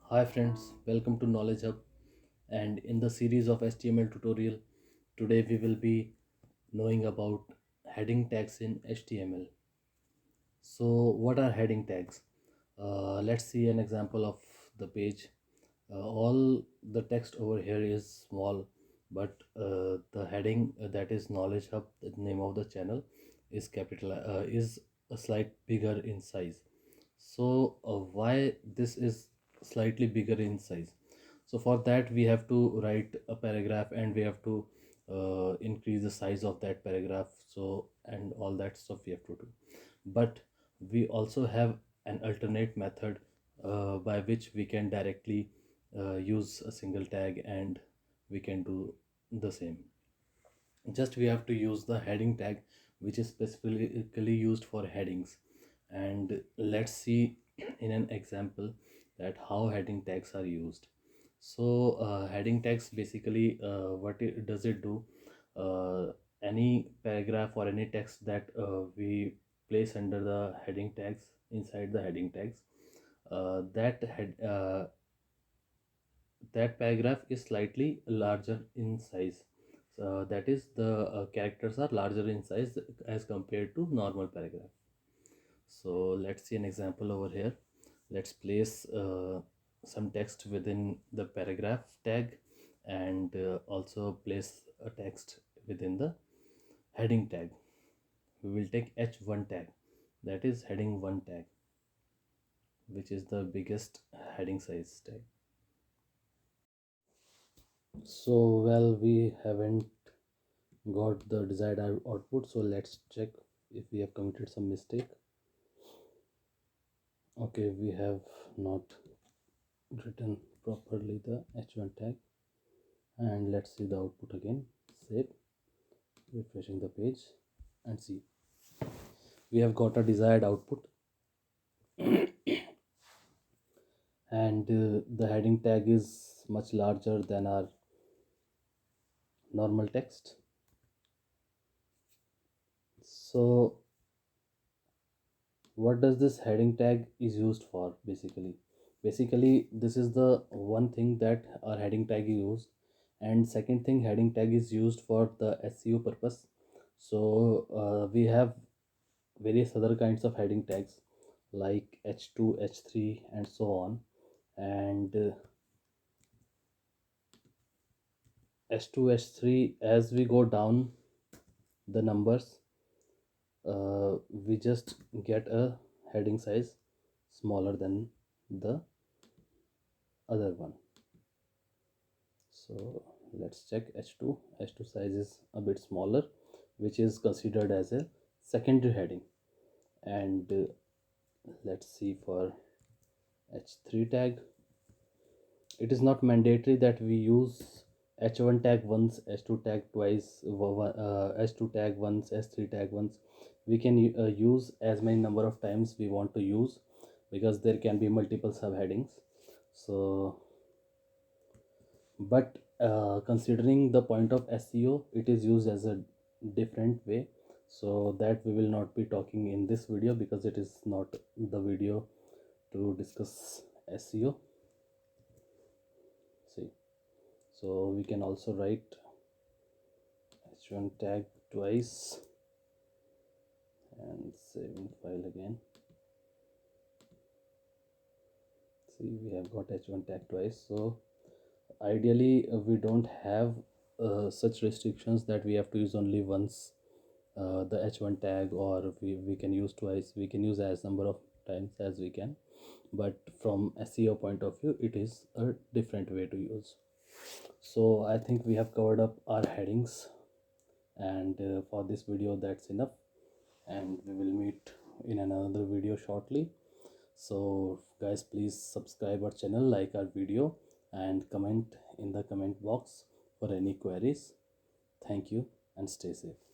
Hi friends, welcome to Knowledgehub, and in the series of HTML tutorial, today we will be knowing about heading tags in HTML. So what are heading tags? Let's see an example of the page. All the text over here is small, but the heading that is Knowledgehub, the name of the channel, is capital is a slight bigger in size. So why this is slightly bigger in size? So for that we have to write a paragraph, and we have to increase the size of that paragraph, so and all that stuff we have to do. But we also have an alternate method by which we can directly use a single tag, and we can do the same. Just we have to use the heading tag, which is specifically used for headings. And let's see in an example that how heading tags are used. So heading tags basically, what does it do? Any paragraph or any text that we place under the heading tags, inside the heading tags, that paragraph is slightly larger in size. That is, the characters are larger in size as compared to normal paragraph. So let's see an example over here. Let's place some text within the paragraph tag, and also place a text within the heading tag. We will take h1 tag, that is heading 1 tag, which is the biggest heading size tag. So well, we haven't got the desired output, so let's check if we have committed some mistake. Okay, we have not written properly the h1 tag, and let's see the output again. Save, refreshing the page, and see, we have got a desired output. And the heading tag is much larger than our normal text. So what does this heading tag is used for? Basically this is the one thing that our heading tag is used. And second thing, heading tag is used for the SEO purpose. So we have various other kinds of heading tags like h2, h3, and so on. And h2, h3, as we go down the numbers, we just get a heading size smaller than the other one. So let's check h2. H2 size is a bit smaller, which is considered as a secondary heading. And let's see for h3 tag. It is not mandatory that we use h1 tag once, h2 tag twice, h2 tag once, h3 tag once. We can use as many number of times we want to use, because there can be multiple subheadings. So but considering the point of SEO, it is used as a different way. So that we will not be talking in this video, because it is not the video to discuss SEO. See, so we can also write h1 tag twice and saving file again. See, we have got h1 tag twice. So ideally we don't have such restrictions that we have to use only once the h1 tag, or we can use twice. We can use as number of times as we can, but from SEO point of view it is a different way to use. So I think we have covered up our headings, and for this video that's enough, and we will meet in another video shortly. So guys, please subscribe our channel, like our video, and comment in the comment box for any queries. Thank you, and stay safe.